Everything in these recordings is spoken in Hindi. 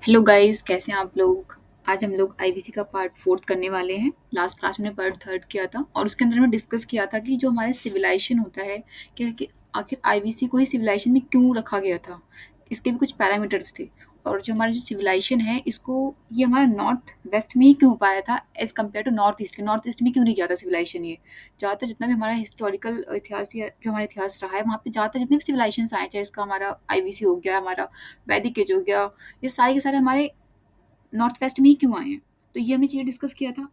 हेलो गाइस, कैसे हैं आप लोग। आज हम लोग आईबीसी का पार्ट फोर्थ करने वाले हैं। लास्ट क्लास में पार्ट थर्ड किया था और उसके अंदर हमने डिस्कस किया था कि जो हमारे सिविलाइजेशन होता है कि आखिर आईबीसी को ही सिविलाइजेशन में क्यों रखा गया था। इसके भी कुछ पैरामीटर्स थे। और जो हमारा जो सिविलाइजेशन है इसको ये हमारा नॉर्थ वेस्ट में ही क्यों हो पाया था as compare to north east के। नॉर्थ ईस्ट में क्यों नहीं गया था सिविलाइजेशन ये। ज़्यादातर जितना भी हमारा हिस्टोरिकल इतिहास या जो हमारा इतिहास रहा है वहाँ पे ज़्यादातर जितने भी सिविलाइजेशन आए, चाहे इसका हमारा आईबीसी हो गया, हमारा वैदिक एज हो गया, ये सारे के सारे हमारे नॉर्थ वेस्ट में ही क्यों आए हैं। तो ये हमने चीज़ें डिस्कस किया था।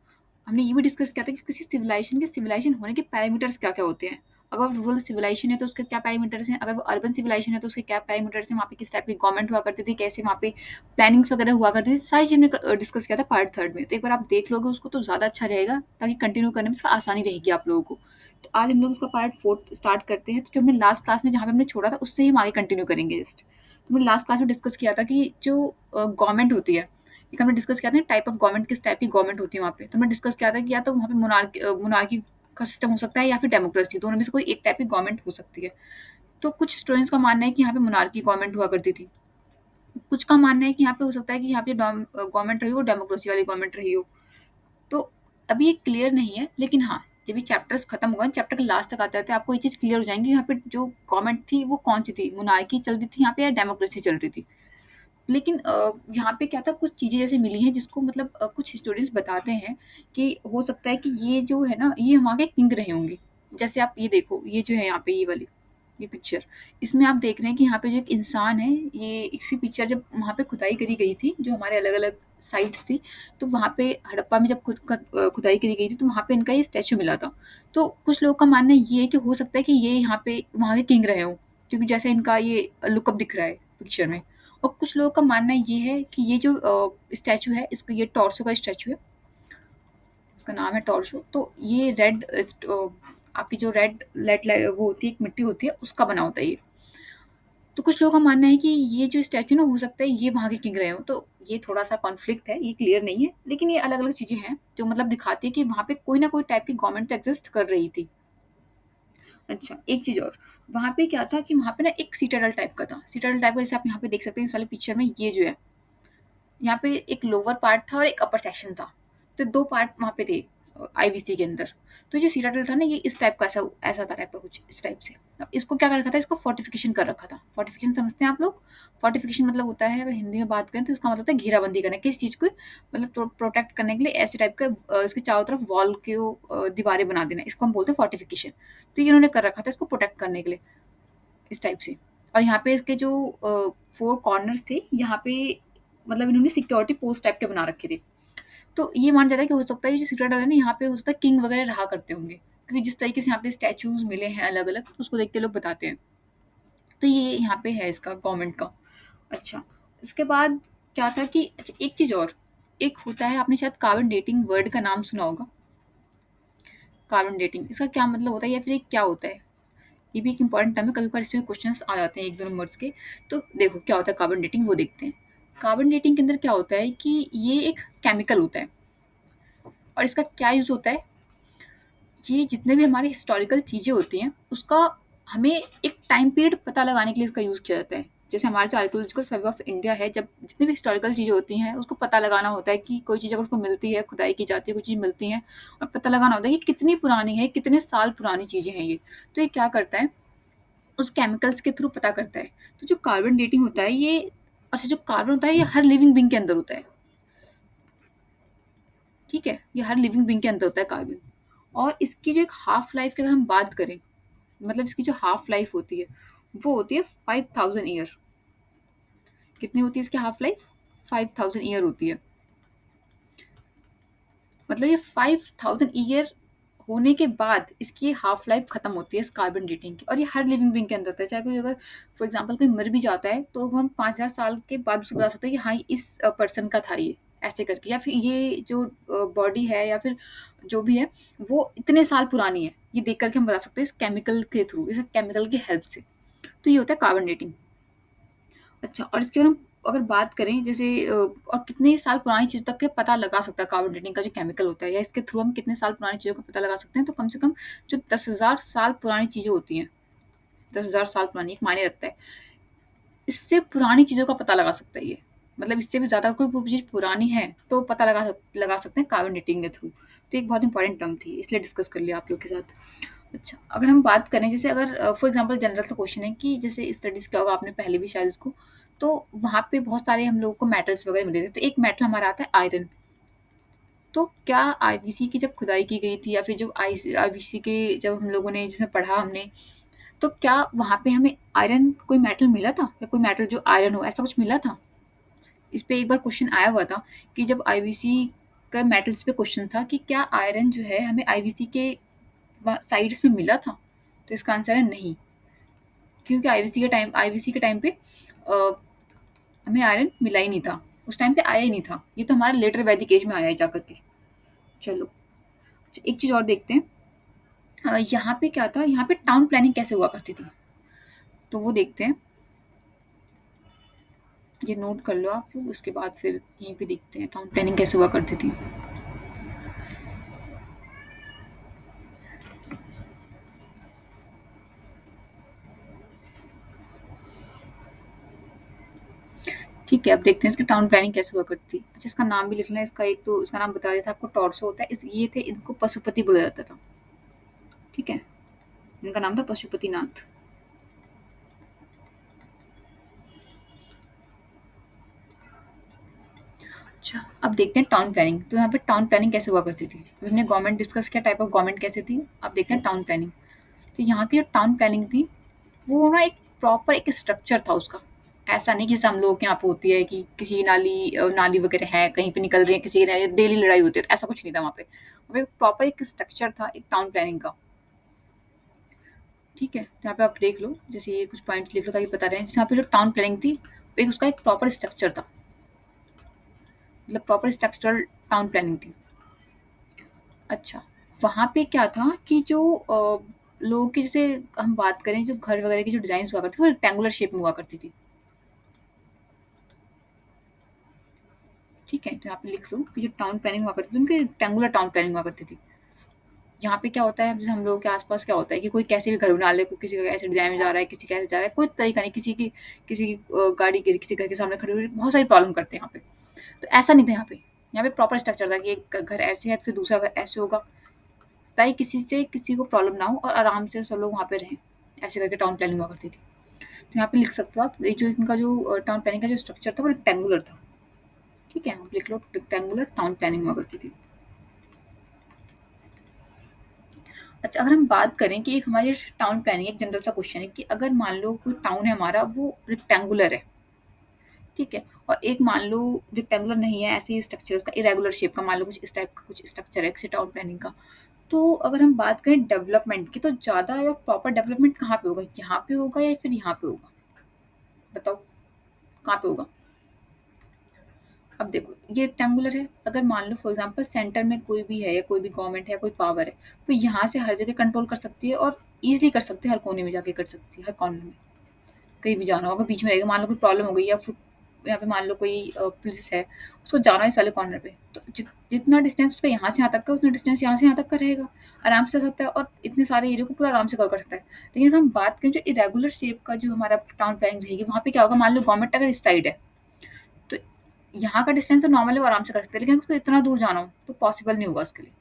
हमने ये भी डिस्कस किया था कि किसी सिविलाइजेशन होने के पैरामीटर्स क्या क्या होते हैं। अगर रूरल सिविलाइजेशन है तो उसके क्या पैरामीटर्स हैं, अगर वो अर्बन सिविलाइजेशन है तो उसके क्या पैरामीटर्स हैं, वहाँ पे किस टाइप की गवर्नमेंट हुआ करती थी, कैसे वहाँ पे प्लानिंग्स वगैरह हुआ करती थी, सारी चीज़ हमने डिस्कस किया था पार्ट थर्ड में। तो एक बार आप देख लोगे उसको तो ज़्यादा अच्छा रहेगा, ताकि कंटिन्यू करने में थोड़ा आसानी रहेगी आप लोगों को। तो आज हम लोग उसका पार्ट फोर्थ स्टार्ट करते हैं। तो जो हमने लास्ट क्लास में जहाँ पे हमने छोड़ा था उससे ही हम आगे कंटिन्यू करेंगे जस्ट। तो हमने लास्ट क्लास में डिस्कस किया था कि जो गवर्नमेंट होती है, एक हमने डिस्कस किया था टाइप ऑफ गवर्नमेंट, किस टाइप की गवर्नमेंट होती है वहाँ पे। तो हमने डिस्कस किया था कि या तो वहाँ पे मोनार्की का सिस्टम हो सकता है या फिर डेमोक्रेसी, दोनों में से कोई एक टाइप की गवर्नमेंट हो सकती है। तो कुछ स्टूडेंट्स का मानना है कि यहाँ पे मोनार्की गवर्नमेंट हुआ करती थी, कुछ का मानना है कि यहाँ पे हो सकता है कि यहाँ पे गवर्नमेंट रही हो, डेमोक्रेसी वाली गवर्नमेंट रही हो। तो अभी ये क्लियर नहीं है, लेकिन हाँ, जब ये चैप्टर्स खत्म होगा, चैप्टर के लास्ट तक आते आते आपको ये चीज़ क्लियर हो जाएंगी यहाँ पे जो गवर्नमेंट थी वो कौन सी थी, मोनार्की चल रही थी यहाँ पे या डेमोक्रेसी चल रही थी। लेकिन यहाँ पे क्या था, कुछ चीज़ें जैसे मिली हैं जिसको मतलब कुछ हिस्टोरियंस बताते हैं कि हो सकता है कि ये जो है ना ये वहाँ के किंग रहे होंगे। जैसे आप ये देखो, ये जो है यहाँ पे ये वाली ये पिक्चर, इसमें आप देख रहे हैं कि यहाँ पे जो एक इंसान है, ये इसी पिक्चर जब वहाँ पे खुदाई करी गई थी, जो हमारे अलग अलग साइट्स थी, तो वहाँ पे हड़प्पा में जब खुदाई करी गई थी तो वहाँ पे इनका ये स्टैचू मिला था। तो कुछ लोगों का मानना ये है कि हो सकता है कि ये यहाँ पे वहाँ के किंग रहे हों, क्योंकि जैसे इनका ये लुकअप दिख रहा है पिक्चर में। और कुछ लोगों का मानना ये है कि ये जो स्टैचू है, इसका ये टॉर्सो का स्टैचू है, इसका नाम है टॉर्सो। तो ये आपकी जो रेड वो होती है, एक मिट्टी होती है, उसका बना होता है ये। तो कुछ लोगों का मानना है कि ये जो स्टैचू ना हो सकता है ये वहाँ के किंग रहे हो। तो ये थोड़ा सा कॉन्फ्लिक्ट है, ये क्लियर नहीं है, लेकिन ये अलग अलग चीजें हैं जो मतलब दिखाती है कि वहाँ पे कोई ना कोई टाइप की गवर्नमेंट तो एग्जिस्ट कर रही थी। अच्छा, एक चीज और, वहाँ पे क्या था कि वहाँ पे ना एक सीटाडल टाइप का था। सीटाडल टाइप का जैसे आप यहाँ पे देख सकते हैं इस वाले पिक्चर में, ये जो है यहाँ पे एक लोअर पार्ट था और एक अपर सेक्शन था। तो 2 पार्ट वहाँ पे थे आईबीसी के अंदर। तो जो सीटाडल था ना ये इस टाइप का ऐसा ऐसा था, टाइप का कुछ इस टाइप से। अब इसको क्या कर रखा था, इसको फोर्टिफिकेशन कर रखा था। फोर्टिफिकेशन समझते हैं आप लोग? फोर्टिफिकेशन मतलब होता है, अगर हिंदी में बात करें तो इसका मतलब होता है घेराबंदी करना, किसी चीज़ को मतलब प्रोटेक्ट करने के लिए ऐसे टाइप का इसके चारों तरफ वॉल के दीवारें बना देना, इसको हम बोलते हैं फोर्टिफिकेशन। तो ये इन्होंने कर रखा था इसको प्रोटेक्ट करने के लिए, इस टाइप से। और यहाँ पे इसके जो 4 कॉर्नर्स थे, यहाँ पे मतलब इन्होंने सिक्योरिटी पोस्ट टाइप के बना रखे थे। तो ये माना जाता है कि हो सकता है ये जो सिक्योरिटी है ना, यहाँ पे हो सकता है किंग वगैरह रहा करते होंगे, क्योंकि जिस तरीके से यहाँ पे स्टैचूज मिले हैं अलग अलग, तो उसको देख के लोग बताते हैं। तो ये यहाँ पे है इसका गवर्नमेंट का। अच्छा, इसके बाद क्या था कि अच्छा एक चीज़ और, एक होता है, आपने शायद कार्बन डेटिंग वर्ड का नाम सुना होगा। कार्बन डेटिंग इसका क्या मतलब होता है या फिर ये क्या होता है, ये भी एक इंपॉर्टेंट टर्म है, कभी-कभार इसमें क्वेश्चंस आ जाते हैं 1-2 नंबर्स के। तो देखो क्या होता है कार्बन डेटिंग, वो देखते हैं। कार्बन डेटिंग के अंदर क्या होता है कि ये एक केमिकल होता है और इसका क्या यूज़ होता है, ये जितने भी हमारे हिस्टोरिकल चीज़ें होती हैं, उसका हमें एक टाइम पीरियड पता लगाने के लिए इसका यूज़ किया जाता है। जैसे हमारा जो आर्कियोलॉजिकल सर्वे ऑफ इंडिया है, जब जितनी भी हिस्टोरिकल चीज़ें होती हैं, उसको पता लगाना होता है कि कोई चीज़ अगर उसको मिलती है, खुदाई की जाती है, कोई चीज़ मिलती है और पता लगाना होता है कि कितनी पुरानी है, कितने साल पुरानी चीज़ें हैं ये। तो ये क्या करता है, उस केमिकल्स के थ्रू पता करता है। तो जो कार्बन डेटिंग होता है ये, अच्छा जो कार्बन होता है ये हर लिविंग बीइंग के अंदर होता है, ठीक है? ये हर लिविंग बीइंग के अंदर होता है कार्बन। और इसकी जो एक हाफ लाइफ की अगर हम बात करें, मतलब इसकी जो हाफ लाइफ होती है वो होती है 5000 ईयर। कितनी होती है इसकी हाफ लाइफ? 5000 ईयर होती है। मतलब ये 5000 ईयर होने के बाद इसकी हाफ लाइफ खत्म होती है इस कार्बन डेटिंग की। और ये हर लिविंग बीइंग के अंदर होता है, चाहे कोई अगर फॉर एग्जांपल कोई मर भी जाता है तो हम 5000 साल के बाद उसको बता सकते हैं कि हाँ इस पर्सन का था ये, ऐसे करके। या फिर ये जो बॉडी है या फिर जो भी है वो इतने साल पुरानी है, ये देख करके हम बता सकते हैं इस केमिकल के थ्रू, इस केमिकल की हेल्प से। तो ये होता है कार्बन डेटिंग। अच्छा, और इसके हम अगर बात करें जैसे और कितने साल पुरानी चीज़ तक के पता लगा सकता है कार्बन डेटिंग का जो केमिकल होता है, या इसके थ्रू हम कितने साल पुरानी चीज़ों का पता लगा सकते हैं, तो कम से कम जो 10,000 साल पुरानी चीज़ें होती हैं, 10,000 साल पुरानी एक मायने रखता है, इससे पुरानी चीज़ों का पता लगा सकता है ये। मतलब इससे भी ज़्यादा कोई चीज़ पुरानी है तो पता लगा सकते हैं कार्बन डेटिंग के थ्रू। तो एक बहुत इंपॉर्टेंट टर्म थी, इसलिए डिस्कस कर लिया आप लोग के साथ। अच्छा, अगर हम बात करें जैसे अगर फॉर एग्ज़ाम्पल जनरल सा क्वेश्चन है कि जैसे स्टडीज़ किया होगा आपने पहले भी शायद इसको, तो वहाँ पे बहुत सारे हम लोगों को मेटल्स वगैरह मिले थे। तो एक मेटल हमारा आता है आयरन। तो क्या आईवीसी की जब खुदाई की गई थी या फिर जो आईवीसी के जब हम लोगों ने जिसमें पढ़ा हमने, तो क्या वहाँ पे हमें आयरन कोई मेटल मिला था या कोई मेटल जो आयरन हो ऐसा कुछ मिला था? इस पे एक बार क्वेश्चन आया हुआ था कि जब आईवीसी का मेटल्स पे क्वेश्चन था कि क्या आयरन जो है हमें आईवीसी के साइड्स में मिला था? तो इसका आंसर है नहीं, क्योंकि आईवीसी के टाइम पे अ, हमें आयरन मिला ही नहीं था। उस टाइम पे आया ही नहीं था। ये तो हमारा लेटर वैदिक एज में आया है जाकर के। चलो, अच्छा एक चीज़ और देखते हैं। यहाँ पे क्या था, यहाँ पे टाउन प्लानिंग कैसे हुआ करती थी? तो वो देखते हैं। ये नोट कर लो आप लोग, उसके बाद फिर यहीं पे देखते हैं टाउन प्लानिंग कैसे हुआ करती थी। ठीक है, अब देखते हैं इसकी टाउन प्लानिंग कैसे हुआ करती थी। अच्छा, इसका नाम भी लिखना है। इसका एक तो इसका नाम बता दिया था आपको, टॉर्सो होता है। ये थे, इनको पशुपति बोला जाता था। ठीक है, इनका नाम था पशुपतिनाथ। अच्छा, अब देखते हैं टाउन प्लानिंग। तो यहाँ पे टाउन प्लानिंग कैसे हुआ करती थी? अभी हमने गवर्नमेंट डिस्कस किया, टाइप ऑफ गवर्नमेंट कैसे थी। अब देखते हैं टाउन प्लानिंग। तो यहाँ की जो टाउन प्लानिंग थी, वो ना एक प्रॉपर एक स्ट्रक्चर था उसका। ऐसा नहीं कि जैसे हम लोगों के यहाँ पे होती है कि किसी की नाली वगैरह है, कहीं पे निकल रही है, किसी की डेली लड़ाई होती है, तो ऐसा कुछ नहीं था वहाँ पे। वहाँ पे प्रॉपर एक स्ट्रक्चर था एक टाउन प्लानिंग का। ठीक है, तो यहाँ पे आप देख लो, जैसे ये कुछ पॉइंट्स लिख लो ताकि पता रहे। जैसे यहाँ पे जो टाउन प्लानिंग थी, एक उसका एक प्रॉपर स्ट्रक्चर था, मतलब प्रॉपर स्ट्रक्चरल टाउन प्लानिंग थी। अच्छा, वहाँ पे क्या था कि जो लोगों की, जैसे हम बात करें, जो घर वगैरह की जो डिज़ाइन हुआ करती थी, वो रेक्टेंगुलर शेप में हुआ करती थी। ठीक है, तो यहाँ पे लिख लो कि जो टाउन प्लानिंग हुआ करती थी, उनकी रेक्टेंगुलर टाउन प्लानिंग हुआ करती थी। यहाँ पे क्या होता है, जैसे हम लोगों के आसपास क्या होता है कि कोई कैसे भी घर बना ले, कोई किसी का ऐसे डिजाइन में जा रहा है, किसी का ऐसे जा रहा है, कोई तरीका नहीं, किसी की गाड़ी किसी घर के सामने खड़ी हुई, बहुत सारी प्रॉब्लम करते हैं यहाँ पे। तो ऐसा नहीं था यहाँ पे। यहाँ पे प्रॉपर स्ट्रक्चर था कि एक घर ऐसे है, फिर दूसरा घर ऐसे होगा, ताकि किसी को प्रॉब्लम ना हो और आराम से सब लोग वहाँ पे रहें। ऐसे करके टाउन प्लानिंग हुआ करती थी। तो यहाँ पे लिख सकते हो आप, ये जो इनका जो टाउन प्लानिंग का जो स्ट्रक्चर था वो रेक्टेंगुलर था। ठीक है, आप लिख लो रेक्टेंगुलर टाउन प्लानिंग हुआ करती थी। अच्छा, अगर हम बात करें कि एक हमारी टाउन प्लानिंग, एक जनरल सा क्वेश्चन है कि अगर मान लो कोई टाउन है हमारा, वो रेक्टेंगुलर है, ठीक है, और एक मान लो रेक्टेंगुलर नहीं है, ऐसे ही स्ट्रक्चर उसका इरेगुलर शेप का, मान लो कुछ इस टाइप का कुछ स्ट्रक्चर है किसी टाउन प्लानिंग का। तो अगर हम बात करें डेवलपमेंट की, तो ज़्यादा या प्रॉपर डेवलपमेंट कहाँ पे होगा? यहाँ पे होगा या फिर यहाँ पे होगा? बताओ, कहाँ पे होगा? अब देखो, ये रेक्टेंगुलर है। अगर मान लो फॉर एग्जांपल सेंटर में कोई भी है या कोई भी गवर्नमेंट है, कोई पावर है, तो यहाँ से हर जगह कंट्रोल कर सकती है और ईज़िली कर सकती है, हर कोने में जाके कर सकती है, हर कॉर्नर में। कहीं भी जाना होगा, बीच में रहेगा, मान लो कोई प्रॉब्लम हो गई या फिर यहाँ पे मान लो कोई पुलिस है, उसको जाना है इस वाले कॉर्नर पे, तो जितना डिस्टेंस उसका यहाँ से यहाँ तक का, उतना डिस्टेंस यहाँ से यहाँ तक का रहेगा, आराम से जा सकता है और इतने सारे एरिया को पूरा आराम से कवर कर सकता है। लेकिन अगर हम बात करें जो इरेगुलर शेप का जो हमारा टाउन प्लानिंग रहेगी, वहाँ पे क्या होगा, मान लो गवर्नमेंट अगर इस साइड है, तो यहाँ का डिस्टेंस तो नॉर्मल है, वो आराम से कर सकते हैं, लेकिन उसको इतना दूर जाना हो तो पॉसिबल नहीं होगा उसके लिए।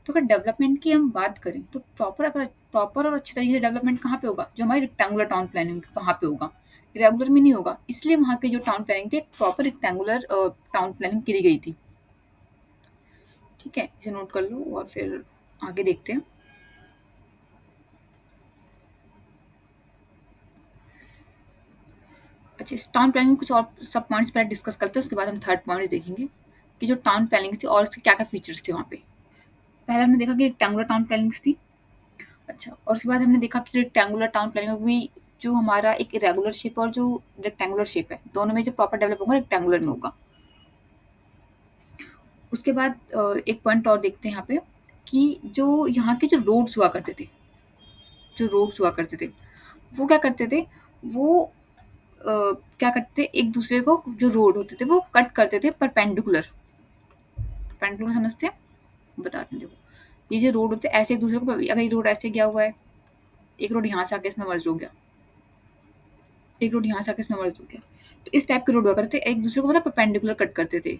तो अगर डेवलपमेंट की हम बात करें, तो प्रॉपर और अच्छे तरीके से डेवलपमेंट कहाँ पे होगा? जो हमारी रेक्टेंगुलर टाउन प्लानिंग वहाँ पे होगा, इरेगुलर में नहीं होगा। इसलिए वहाँ की जो टाउन प्लानिंग थी, एक प्रॉपर रेक्टेंगुलर टाउन प्लानिंग करी गई थी। ठीक है, इसे नोट कर लो और फिर आगे देखते हैं। अच्छा, इस टाउन प्लानिंग में कुछ और सब पॉइंट्स पहले डिस्कस करते हैं, उसके बाद हम थर्ड पॉइंट देखेंगे कि जो टाउन प्लानिंग थी और उसके क्या-क्या फीचर्स थे वहाँ पे। पहले हमने देखा कि रेक्टेंगुलर टाउन प्लानिंग्स थी। अच्छा, और उसके बाद हमने देखा कि रेक्टेंगुलर टाउन प्लानिंग में भी जो हमारा एक इरेगुलर शेप और जो रेक्टेंगुलर शेप है, दोनों में जो प्रॉपर डेवलप होगा रेक्टेंगुलर में होगा। उसके बाद एक पॉइंट और देखते हैं यहाँ पे कि जो यहाँ के जो रोड्स हुआ करते थे, वो क्या करते थे? वो क्या करते थे, एक दूसरे को जो रोड होते थे वो कट करते थे परपेंडिकुलर। परपेंडिकुलर समझते हैं? बताते हैं, देखो, ये जो रोड होते हैं ऐसे एक दूसरे को, अगर ये रोड ऐसे गया हुआ है, एक रोड यहाँ से आके इसमें मर्ज हो गया, एक रोड यहाँ से आके इसमें मर्ज हो गया, तो इस टाइप के रोड हुआ करते थे, एक दूसरे को मतलब परपेंडिकुलर कट करते थे।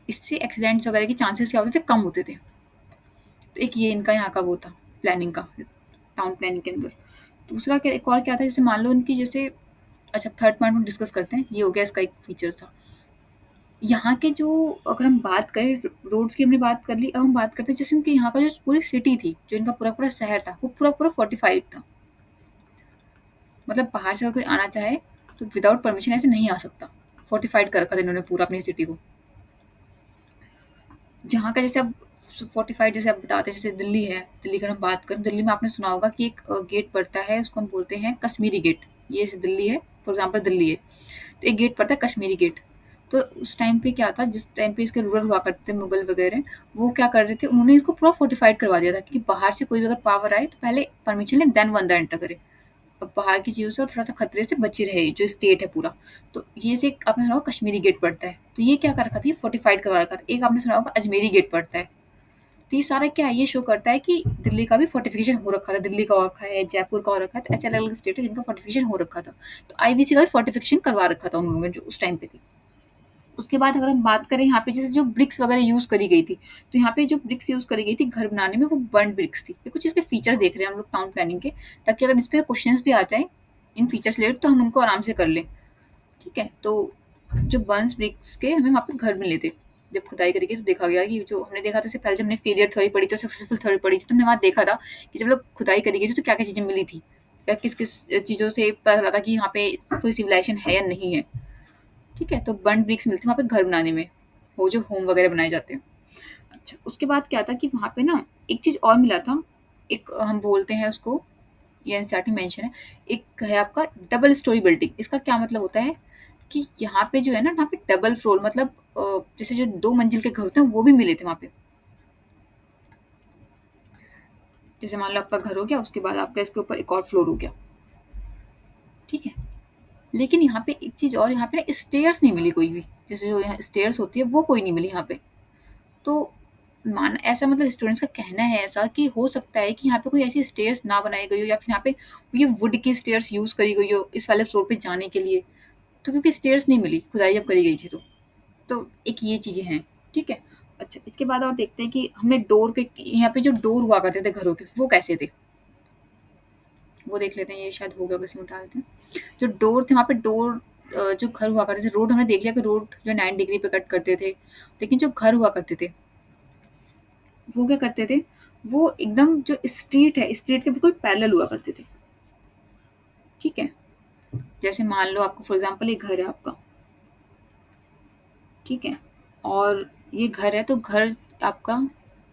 इससे एक्सीडेंट्स वगैरह के चांसेस क्या होते थे, कम होते थे। तो एक ये इनका यहाँ का वो था प्लानिंग का, टाउन प्लानिंग के अंदर। दूसरा क्या, एक और क्या था, जैसे मान लो उनकी जैसे, अच्छा थर्ड पॉइंट हम डिस्कस करते हैं, ये हो गया इसका एक फीचर था। यहाँ के जो, अगर हम बात करें रोड्स की हमने बात कर ली, अब हम बात करते हैं जैसे इनके यहाँ का जो पूरी सिटी थी, जो इनका पूरा-पूरा शहर था, वो पूरा-पूरा फोर्टिफाइड था। मतलब बाहर से अगर कोई आना चाहे, तो विदाउट परमिशन ऐसे नहीं आ सकता। फोर्टिफाइड कर रखा था इन्होंने पूरा अपनी सिटी को। जहाँ का जैसे अब फोर्टिफाइड जैसे आप बताते हैं, जैसे दिल्ली है, दिल्ली की अगर हम बात करें, दिल्ली में आपने सुना होगा कि एक गेट पड़ता है, उसको हम बोलते हैं कश्मीरी गेट। ये जैसे दिल्ली है, फॉर एग्ज़ाम्पल दिल्ली है, तो एक गेट पड़ता है कश्मीरी गेट। तो उस टाइम पे क्या था, जिस टाइम पे इसके रूलर हुआ करते थे मुगल वगैरह, वो क्या कर रहे थे, उन्होंने इसको पूरा फोर्टिफाइड करवा दिया था कि बाहर से कोई भी अगर पावर आए, तो पहले परमिशन ले, देन वो अंदर एंटर करे। और बाहर की चीज़ों से और थोड़ा-सा खतरे से बची रहे, जो स्टेट है पूरा। तो ये से एक आपने सुना होगा कश्मीरी गेट पड़ता है, तो ये क्या कर रखा था, ये फोर्टिफाइड करवा रखा था। एक आपने सुना होगा अजमेरी गेट पड़ता है। तो ये सारा क्या है, ये शो करता है कि दिल्ली का भी फोर्टिफिकेशन हो रखा था, दिल्ली का हो रखा है, जयपुर का हो रखा है, तो ऐसे अलग-अलग स्टेट है जिनका फोर्टिफिकेशन हो रखा था। तो आईवीसी का भी फोर्टिफिकेशन करवा रखा था उन लोगों ने जो उस टाइम पे थी। उसके बाद अगर हम बात करें यहाँ पे जैसे जो ब्रिक्स वगैरह यूज़ करी गई थी, तो यहाँ पे जो ब्रिक्स यूज़ करी गई थी घर बनाने में, वो बर्न्ड ब्रिक्स थी। ये कुछ इसके फीचर्स देख रहे हैं हम लोग टाउन प्लानिंग के, ताकि अगर इस पे क्वेश्चंस भी आ जाएँ इन फीचर्स रिलेटेड, तो हम उनको आराम से कर लें। ठीक है? तो जो बर्न्स ब्रिक्स के हमें वहाँ पे घर मिले थे। जब खुदाई करी गई तो देखा गया कि जो हमने देखा था, इससे पहले जब हमने फेलियर थ्योरी पढ़ी थी और सक्सेसफुल थ्योरी पढ़ी थी, तो हमने वहाँ देखा था कि जब लोग खुदाई करी गई थी, तो क्या-क्या चीज़ें मिली थी। या किस-किस चीज़ों से पता चला था कि यहाँ पे कोई सिविलाइज़ेशन है या नहीं है। ठीक है? तो बर्न्ड ब्रिक्स मिलती हैं वहाँ पे घर बनाने में, वो जो होम वगैरह बनाए जाते हैं। अच्छा, उसके बाद क्या था कि वहाँ पे ना एक चीज़ और मिला था, एक हम बोलते हैं उसको, ये एनसीईआरटी मेंशन है, एक है आपका डबल स्टोरी बिल्डिंग। इसका क्या मतलब होता है कि यहाँ पे जो है ना, यहाँ पे डबल फ्लोर मतलब जैसे जो 2 मंजिल के घर होते हैं, वो भी मिले थे वहाँ पे। जैसे मान लो आपका घर हो गया, उसके बाद आपका इसके ऊपर एक और फ्लोर हो गया, ठीक है? लेकिन यहाँ पे एक चीज़ और, यहाँ पे ना स्टेयर्स नहीं मिली कोई भी। जैसे जो यहाँ स्टेयर्स होती है, वो कोई नहीं मिली यहाँ पे। तो मान ऐसा मतलब स्टूडेंट्स का कहना है ऐसा कि हो सकता है कि यहाँ पे कोई ऐसी स्टेयर्स ना बनाई गई हो, या फिर यहाँ पे ये वुड की स्टेयर्स यूज़ करी गई हो इस वाले फ्लोर पे जाने के लिए। तो क्योंकि स्टेयर्स नहीं मिली, खुदाई जब करी गई थी तो। तो एक ये चीज़ें हैं, ठीक है? अच्छा, इसके बाद और देखते हैं कि हमने डोर के यहाँ पे जो डोर हुआ करते थे घरों के, वो कैसे थे? वो देख लेते हैं, ये शायद हो गया, बस ये उठा देते हैं। जो डोर थे, वहाँ पे डोर जो घर हुआ करते थे, रोड हमने देख लिया कि रोड जो 9 डिग्री पे कट करते थे, लेकिन जो घर हुआ करते थे, वो क्या करते थे, वो एकदम जो स्ट्रीट है, स्ट्रीट के बिल्कुल पैरेलल हुआ करते थे, ठीक है? जैसे मान लो आपको फॉर एग्ज़ाम्पल ये घर है आपका, ठीक है? और ये घर है, तो घर आपका,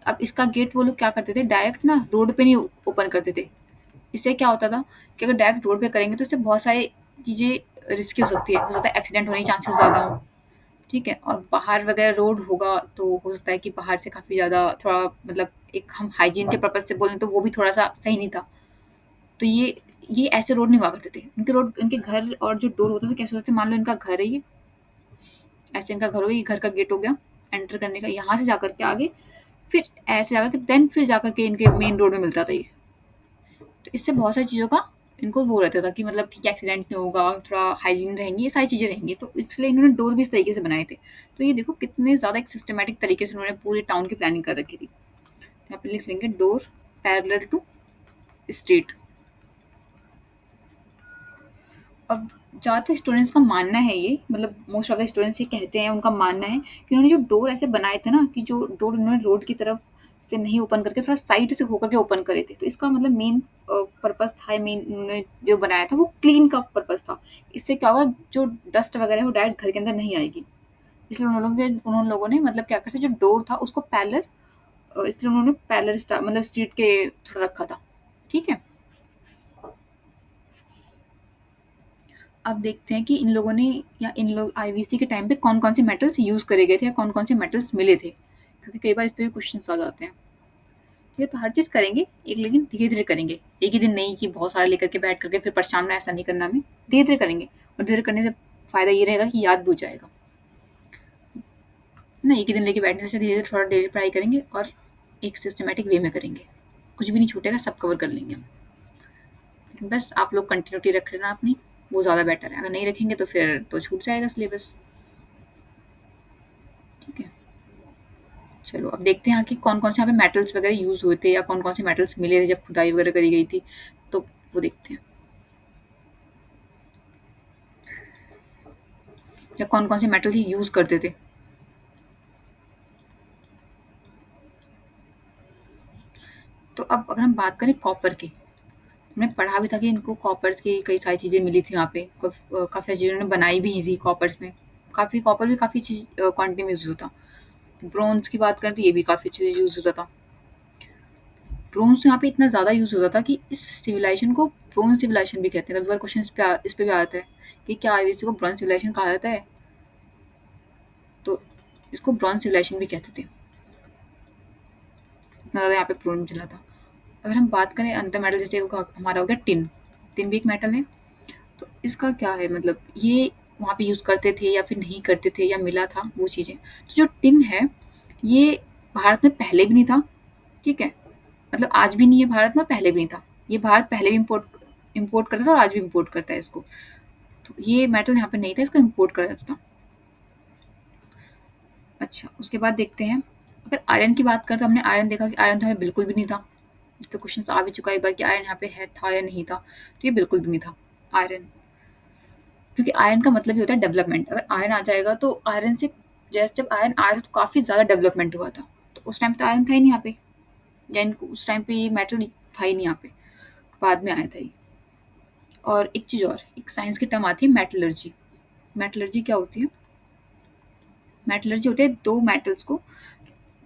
अब इसका गेट वो लोग क्या करते थे, डायरेक्ट ना रोड पे नहीं ओपन करते थे। इससे क्या होता था कि अगर डायरेक्ट रोड पे करेंगे, तो इससे बहुत सारी चीज़ें रिस्की हो सकती है। हो सकता है एक्सीडेंट होने के चांसेस ज़्यादा हों, ठीक है? और बाहर वगैरह रोड होगा, तो हो सकता है कि बाहर से काफ़ी ज़्यादा थोड़ा मतलब एक हम हाइजीन के पर्पज़ से बोलें, तो वो भी थोड़ा-सा सही नहीं था। तो ये ऐसे रोड नहीं हुआ करते थे। उनके रोड, उनके घर और जो डोर होते थे कैसे होते थे, मान लो इनका घर है ये, ऐसे इनका घर हो गया, ये घर का गेट हो गया एंटर करने का, यहाँ से जाकर के आगे, फिर ऐसे जाकर के देन फिर जाकर के इनके मेन रोड में मिलता था ये। तो इससे बहुत सारी चीज़ों का इनको वो रहता था कि मतलब ठीक है, एक्सीडेंट नहीं होगा, थोड़ा हाइजीन रहेंगी, ये सारी चीज़ें रहेंगी। तो इसलिए इन्होंने डोर भी इस तरीके से बनाए थे। तो ये देखो कितने ज़्यादा एक सिस्टमैटिक तरीके से उन्होंने पूरे टाउन की प्लानिंग कर रखी थी। यहाँ पे लिख लेंगे डोर पैरेलल टू स्ट्रीट। अब ज़्यादातर स्टूडेंट्स का मानना है ये, मतलब मोस्ट ऑफ द स्टूडेंट्स ये कहते हैं, उनका मानना है कि उन्होंने जो डोर ऐसे बनाए थे ना, कि जो डोर उन्होंने रोड की तरफ से नहीं ओपन करके थोड़ा साइड से होकर के ओपन करे थे, तो इसका मतलब मेन पर्पस था, मेन उन्होंने जो बनाया था वो क्लीन का पर्पस था। इससे क्या होगा, जो डस्ट वगैरह है वो डायरेक्ट घर के अंदर नहीं आएगी। इसलिए उन लोगों ने मतलब क्या करते, जो डोर था उसको पैरेलल, इसलिए उन्होंने पैरेलल मतलब स्ट्रीट के थोड़ा रखा था, ठीक है? अब देखते हैं कि इन लोगों ने, या इन लोग आईवीसी के टाइम पे कौन-कौन से मेटल्स यूज़ करे गए थे, या कौन-कौन से मेटल्स मिले थे। क्योंकि कई बार इस पे भी क्वेश्चन्स आ जाते हैं। ठीक है, तो हर चीज़ करेंगे, एक लेकिन धीरे-धीरे करेंगे। एक ही दिन नहीं कि बहुत सारे लेकर के बैठ करके फिर परेशान होना, ऐसा नहीं करना हमें। धीरे-धीरे करेंगे, और धीरे करने से फ़ायदा ये रहेगा कि याद भी हो जाएगा। है ना? एक ही दिन लेके बैठने से धीरे-धीरे थोड़ा डेली पढ़ाई करेंगे और एक सिस्टमैटिक वे में करेंगे। कुछ भी नहीं छूटेगा, सब कवर कर लेंगे हम। लेकिन बस आप लोग कंटिन्यूटी रख लेना अपनी। वो ज़्यादा बेटर है। अगर नहीं रखेंगे तो फिर तो छूट जाएगा सिलेबस। ठीक है, चलो अब देखते हैं यहाँ कि कौन-कौन से यहाँ पे मेटल्स वगैरह यूज़ हुए थे या कौन-कौन से मेटल्स मिले थे जब खुदाई वगैरह करी गई थी, तो वो देखते हैं। या कौन-कौन से मेटल्स ये यूज़ करते थे। तो अब अगर हम बात करें कॉपर की, हमने पढ़ा भी था कि इनको कॉपर्स की कई सारी चीज़ें मिली थी वहाँ पे, काफ़ी चीज़ें उन्होंने बनाई भी थी कॉपर्स में। काफ़ी कॉपर भी काफ़ी अच्छी क्वांटिटी में यूज़ होता था। ब्रोंज़ की बात करें तो ये भी काफ़ी अच्छे से यूज़ होता था। ब्रोंज़ यहाँ पे इतना ज़्यादा यूज़ होता था कि इस सिविलाइज़ेशन को ब्रोंज़ सिविलाइज़ेशन भी कहते हैं। कभी-कभार क्वेश्चन इस पे भी आता है कि क्या आईवीसी को ब्रोंज़ सिविलाइज़ेशन कहा जाता है? तो इसको ब्रोंज़ सिविलाइज़ेशन भी कहते थे। इतना ज़्यादा यहाँ पे ब्रोंज़ मिला था। अगर हम बात करें अंतर मेटल, जैसे हमारा हो गया टिन। टिन भी एक मेटल है। तो इसका क्या है, मतलब ये वहाँ पे यूज़ करते थे या फिर नहीं करते थे या मिला था वो चीज़ें। तो जो टिन है, ये भारत में पहले भी नहीं था, ठीक है? मतलब आज भी नहीं है भारत में, पहले भी नहीं था। ये भारत पहले भी इम्पोर्ट करता था और आज भी इम्पोर्ट करता है इसको। तो ये मेटल यहाँ पे नहीं था, इसको इम्पोर्ट करा जाता था। अच्छा, उसके बाद देखते हैं, अगर आयरन की बात करें तो हमने आयरन देखा कि आयरन तो हमें बिल्कुल भी नहीं था। इस पे क्वेश्चन आ भी चुका है एक बार कि आयरन यहाँ पे है था या नहीं था। तो ये बिल्कुल भी नहीं था आयरन, क्योंकि आयरन का मतलब ही होता है डेवलपमेंट। अगर आयरन आ जाएगा तो आयरन से, जैसे जब आयरन आया था तो काफ़ी ज़्यादा डेवलपमेंट हुआ था। तो उस टाइम तो आयरन था ही नहीं यहाँ पे, या इनको उस टाइम पे ये मेटल था ही नहीं यहाँ पे, बाद में आया था ये। और एक चीज़ और, एक साइंस की टर्म आती है मेटलर्जी। मेटलर्जी क्या होती है? मेटलर्जी होते हैं 2 मेटल्स को,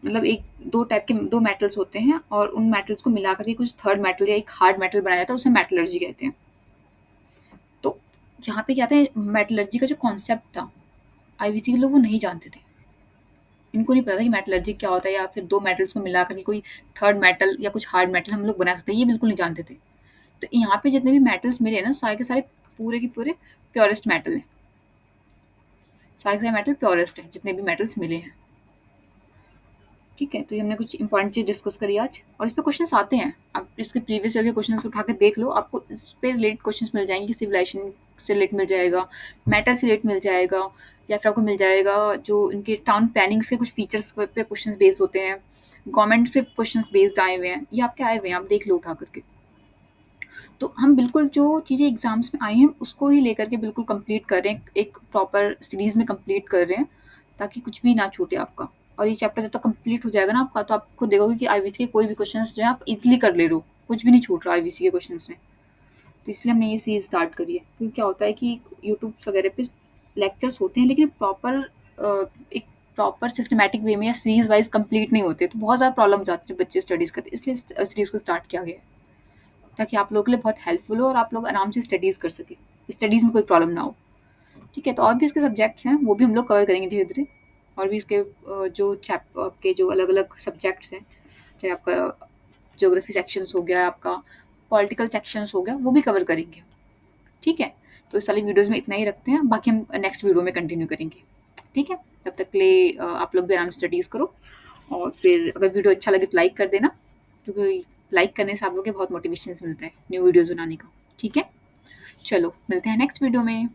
मतलब एक 2 टाइप के 2 मेटल्स होते हैं और उन मेटल्स को मिला कर के कुछ थर्ड मेटल या एक हार्ड मेटल बनाया जाता है, उसे मेटलर्जी कहते हैं। तो यहाँ पे क्या था, मेटलर्जी का जो कॉन्सेप्ट था, आईवीसी के लोग वो नहीं जानते थे। इनको नहीं पता था कि मेटलर्जी क्या होता है या फिर 2 मेटल्स को मिला कर के कोई थर्ड मेटल या कुछ हार्ड मेटल हम लोग बना सकते हैं, ये बिल्कुल नहीं जानते थे। तो यहाँ पे जितने भी मेटल्स मिले हैं ना, सारे के सारे पूरे के पूरे प्योरेस्ट मेटल हैं। सारे के सारे मेटल प्योरेस्ट हैं, जितने भी मेटल्स मिले हैं। ठीक है, तो ये हमने कुछ इंपॉर्टेंट चीज़ डिस्कस करी आज, और इस पे क्वेश्चन्स आते हैं। आप इसके प्रीवियस ईयर के क्वेश्चन्स उठा के देख लो, आपको इस पे रिलेटेड क्वेश्चन्स मिल जाएंगे। सिविलाइजेशन से रिलेटेड मिल जाएगा, मेटल से रिलेटेड मिल जाएगा, या फिर आपको मिल जाएगा जो इनके टाउन प्लानिंग्स के कुछ फीचर्स पे क्वेश्चंस बेस्ड होते हैं, गवर्नमेंट पे क्वेश्चंस बेस्ड आए हुए हैं, ये आपके आए हुए हैं, आप देख लो उठा करके। तो हम बिल्कुल जो चीज़ें एग्जाम्स में आई हैं उसको ही लेकर के बिल्कुल कंप्लीट कर रहे हैं, एक प्रॉपर सीरीज में कंप्लीट कर रहे हैं, ताकि कुछ भी ना छूटे आपका। और ये चैप्टर जब तक कंप्लीट हो जाएगा ना आपका, तो आपको देखोगे कि आईवीसी के कोई भी क्वेश्चंस जो है आप इजीली कर ले रहे हो, कुछ भी नहीं छूट रहा आईवीसी के क्वेश्चंस में। तो इसलिए हमने ये सीरीज स्टार्ट करी है, क्योंकि क्या होता है कि यूट्यूब वगैरह पे लेक्चर्स होते हैं लेकिन एक प्रॉपर सिस्टमैटिक वे में या सीरीज वाइज कंप्लीट नहीं होते, तो बहुत ज़्यादा प्रॉब्लम हो जाती है जब बच्चे स्टडीज़ करते हैं, इसलिए सीरीज को स्टार्ट किया गया है, ताकि आप लोगों के लिए बहुत हेल्पफुल हो और आप लोग आराम से स्टडीज़ कर सकें, स्टडीज़ में कोई प्रॉब्लम ना हो। ठीक है, तो और भी इसके सब्जेक्ट्स हैं, वो भी हम लोग कवर करेंगे धीरे-धीरे। और भी इसके जो आपके जो अलग-अलग सब्जेक्ट्स हैं, चाहे आपका ज्योग्राफी सेक्शंस हो गया, आपका पॉलिटिकल सेक्शंस हो गया, वो भी कवर करेंगे। ठीक है, तो इस वाली वीडियोज़ में इतना ही रखते हैं, बाकी हम नेक्स्ट वीडियो में कंटिन्यू करेंगे। ठीक है, तब तक के लिए आप लोग भी आराम से स्टडीज़ करो, और फिर अगर वीडियो अच्छा लगे तो लाइक कर देना, क्योंकि लाइक करने से आप लोग को बहुत मोटिवेशंस मिलता है न्यू वीडियोज़ बनाने का। ठीक है? चलो, मिलते हैं नेक्स्ट वीडियो में।